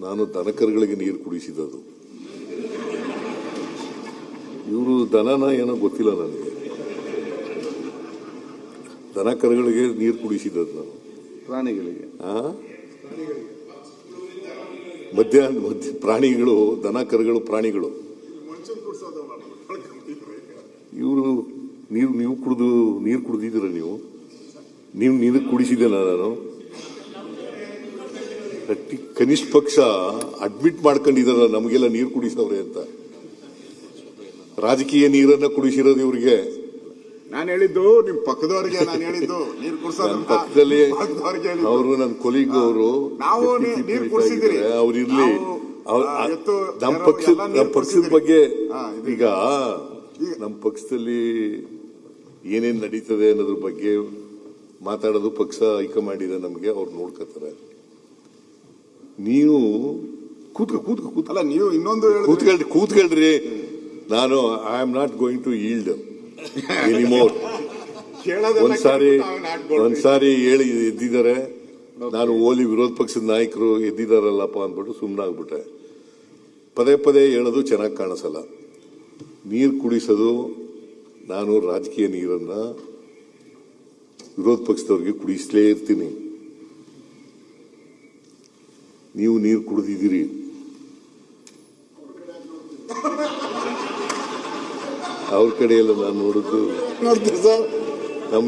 ನಾನು ದನಕರುಗಳಿಗೆ ನೀರು ಕುಡಿಸಿದದು. ಇವರು ದನನ ಏನೋ ಗೊತ್ತಿಲ್ಲ ನನಗೆ. ದನಕರುಗಳಿಗೆ ನೀರು ಕುಡಿಸಿದದ್ದು ನಾನು. ಪ್ರಾಣಿಗಳಿಗೆ ಮಧ್ಯಾಹ್ನ ಪ್ರಾಣಿಗಳು, ದನಕರುಗಳು ಪ್ರಾಣಿಗಳು. ಇವರು ನೀವು ಕುಡಿದಿದ್ದೀರ ನೀವು ನೀರು ಕುಡಿಸಿದ್ದೇನ ನಾನು? ಕನಿಷ್ಠ ಪಕ್ಷ ಅಡ್ಮಿಟ್ ಮಾಡ್ಕೊಂಡಿದಾರ ನಮಗೆಲ್ಲ ನೀರು ಕುಡಿಸವ್ರೆ ಅಂತ. ರಾಜಕೀಯ ನೀರನ್ನ ಕುಡಿಸಿರೋದು ಇವ್ರಿಗೆ. ನಾನು ಹೇಳಿದ್ದು ನಿಮ್ ಪಕ್ಕದವರಿಗೆ, ನಾನು ಹೇಳಿದ್ದು ನೀರು ಕುಡಿಸೋದು ಪಕ್ಕದಲ್ಲಿ ಅವರು ನನ್ನ ಕೊಲೀಗ್ ಅವರು ಅವ್ರು ಇರ್ಲಿ. ನಮ್ಮ ಪಕ್ಷದ ಬಗ್ಗೆ ಈಗ ನಮ್ಮ ಪಕ್ಷದಲ್ಲಿ ಏನೇನ್ ನಡೀತದೆ ಅನ್ನೋದ್ರ ಬಗ್ಗೆ ಮಾತಾಡೋದು ಪಕ್ಷ ಹೈಕಮಾಂಡ್ ಇದೆ ನಮಗೆ, ಅವ್ರು ನೋಡ್ಕೋತಾರೆ. ನೀವು ಅಲ್ಲ, ನೀವು ಇನ್ನೊಂದು ಕೂತ್ಕೊಳ್ರಿ. ನಾನು I am not going to yield anymore. ಒಂದ್ಸಾರಿ ಹೇಳಿ ಎದ್ದಿದ್ದಾರೆ, ನಾನು ಓಲಿ ವಿರೋಧ ಪಕ್ಷದ ನಾಯಕರು ಎದ್ದಿದಾರಲ್ಲಪ್ಪ ಅಂದ್ಬಿಟ್ಟು ಸುಮ್ಮನಾಗ್ಬಿಟ್ಟೆ. ಪದೇ ಪದೇ ಹೇಳೋದು ಚೆನ್ನಾಗಿ ಕಾಣಿಸಲ್ಲ. ನೀರು ಕುಡಿಸೋದು, ನಾನು ರಾಜಕೀಯ ನೀರನ್ನ ವಿರೋಧ ಪಕ್ಷದವ್ರಿಗೆ ಕುಡಿಸಲೇ ಇರ್ತೀನಿ. ನೀವು ನೀರು ಕುಡಿದಿದ್ದೀರಿ. ಅವ್ರ ಕಡೆ ಎಲ್ಲ ನಾನು ನೋಡಿದ್ದು ನಮ್ಮ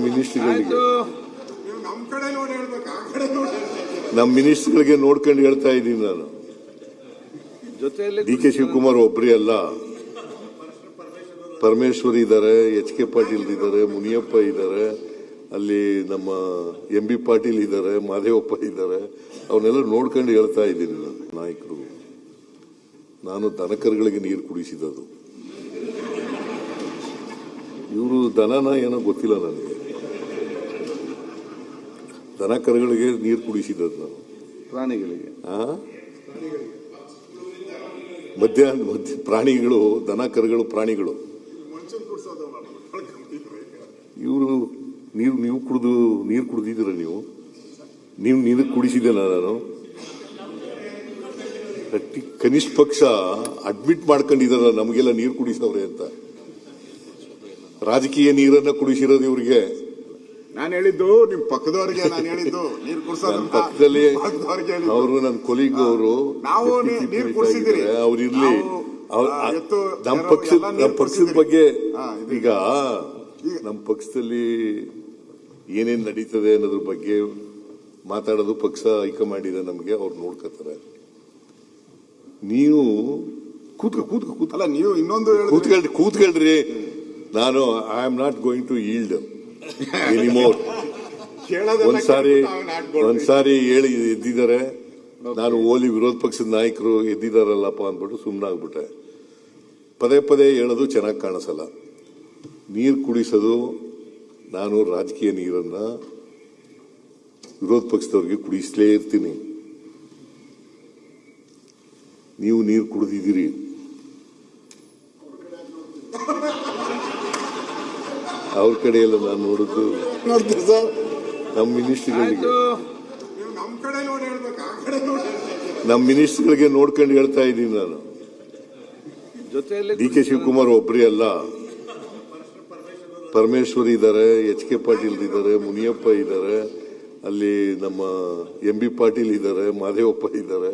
ಮಿನಿಸ್ಟರ್ಗಳಿಗೆ ನೋಡ್ಕೊಂಡು ಹೇಳ್ತಾ ಇದ್ದೀನಿ ನಾನು. ಡಿ ಕೆ ಶಿವಕುಮಾರ್ ಒಬ್ಬರೇ ಅಲ್ಲ, ಪರಮೇಶ್ವರ್ ಇದ್ದಾರೆ, ಎಚ್ ಕೆ ಪಾಟೀಲ್ ಇದ್ದಾರೆ, ಮುನಿಯಪ್ಪ ಇದ್ದಾರೆ, ಅಲ್ಲಿ ನಮ್ಮ ಎಂ ಬಿ ಪಾಟೀಲ್ ಇದ್ದಾರೆ, ಮಾದೇವಪ್ಪ ಇದ್ದಾರೆ. ಅವನ್ನೆಲ್ಲ ನೋಡ್ಕೊಂಡು ಹೇಳ್ತಾ ಇದ್ದೀನಿ ನಾನು. ನಾಯಕರು, ನಾನು ದನಕರುಗಳಿಗೆ ನೀರು ಕುಡಿಸಿದದು. ಇವರು ದನನ ಏನೋ ಗೊತ್ತಿಲ್ಲ ನನಗೆ. ದನಕರುಗಳಿಗೆ ನೀರು ಕುಡಿಸಿದದ್ದು ನಾನು. ಪ್ರಾಣಿಗಳಿಗೆ ಮಧ್ಯಾಹ್ನ ಪ್ರಾಣಿಗಳು, ದನಕರುಗಳು ಪ್ರಾಣಿಗಳು. ಇವರು ನೀವು ಕುಡಿದಿದ್ದೀರ ನೀವು ನೀರು ಕುಡಿಸಿದ್ದೇನ ನಾನು? ಕನಿಷ್ಠ ಪಕ್ಷ ಅಡ್ಮಿಟ್ ಮಾಡ್ಕೊಂಡಿದಾರ ನಮಗೆಲ್ಲ ನೀರು ಕುಡಿಸವ್ರೆ ಅಂತ. ರಾಜಕೀಯ ನೀರನ್ನ ಕುಡಿಸಿರೋದು ಇವ್ರಿಗೆ. ನಾನು ಹೇಳಿದ್ದು ನಿಮ್ ಪಕ್ಕದವರಿಗೆ, ನಾನು ಹೇಳಿದ್ದು ನೀರು ಕುಡಿಸೋದು ಪಕ್ಕದಲ್ಲಿ ಅವರು ನನ್ನ ಕೊಲೀಗ್ ಅವರು ಅವ್ರು ಇರ್ಲಿ. ನಮ್ಮ ಪಕ್ಷದ ಬಗ್ಗೆ ಈಗ ನಮ್ಮ ಪಕ್ಷದಲ್ಲಿ ಏನೇನ್ ನಡೀತದೆ ಅನ್ನೋದ್ರ ಬಗ್ಗೆ ಮಾತಾಡೋದು ಪಕ್ಷ ಹೈಕಮಾಂಡ್ ಇದೆ ನಮಗೆ, ಅವ್ರು ನೋಡ್ಕೋತಾರೆ. ನೀವು ಅಲ್ಲ, ನೀವು ಇನ್ನೊಂದು ಕೂತ್ಕೊಳ್ರಿ. ನಾನು I am not going to yield anymore. ಒಂದ್ಸಾರಿ ಹೇಳಿ ಎದ್ದಿದ್ದಾರೆ, ನಾನು ಓಲಿ ವಿರೋಧ ಪಕ್ಷದ ನಾಯಕರು ಎದ್ದಿದಾರಲ್ಲಪ್ಪ ಅಂದ್ಬಿಟ್ಟು ಸುಮ್ಮನಾಗ್ಬಿಟ್ಟೆ. ಪದೇ ಪದೇ ಹೇಳೋದು ಚೆನ್ನಾಗಿ ಕಾಣಿಸಲ್ಲ. ನೀರು ಕುಡಿಸೋದು, ನಾನು ರಾಜಕೀಯ ನೀರನ್ನ ವಿರೋಧ ಪಕ್ಷದವ್ರಿಗೆ ಕುಡಿಸಲೇ ಇರ್ತೀನಿ. ನೀವು ನೀರು ಕುಡಿದಿದ್ದೀರಿ. ಅವ್ರ ಕಡೆ ಎಲ್ಲ ನಾನು ನೋಡಿದ್ದು ನಮ್ಮ ಮಿನಿಸ್ಟರ್ಗಳಿಗೆ ನೋಡ್ಕೊಂಡು ಹೇಳ್ತಾ ಇದ್ದೀನಿ ನಾನು. ಡಿ ಕೆ ಶಿವಕುಮಾರ್ ಒಬ್ಬರೇ ಅಲ್ಲ, ಪರಮೇಶ್ವರ್ ಇದ್ದಾರೆ, ಎಚ್ ಕೆ ಪಾಟೀಲ್ ಇದ್ದಾರೆ, ಮುನಿಯಪ್ಪ ಇದ್ದಾರೆ, ಅಲ್ಲಿ ನಮ್ಮ ಎಂ ಬಿ ಪಾಟೀಲ್ ಇದ್ದಾರೆ, ಮಾದೇವಪ್ಪ ಇದ್ದಾರೆ.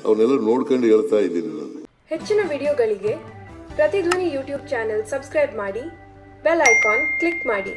ಅವನ್ನೆಲ್ಲ ನೋಡ್ಕೊಂಡು ಹೇಳ್ತಾ ಇದ್ದೀನಿ ನಾನು. ಹೆಚ್ಚಿನ ವಿಡಿಯೋಗಳಿಗೆ ಪ್ರತಿಧ್ವನಿ ಯೂಟ್ಯೂಬ್ ಚಾನೆಲ್ ಸಬ್ಸ್ಕ್ರೈಬ್ ಮಾಡಿ, ಬೆಲ್ ಐಕಾನ್ ಕ್ಲಿಕ್ ಮಾಡಿ.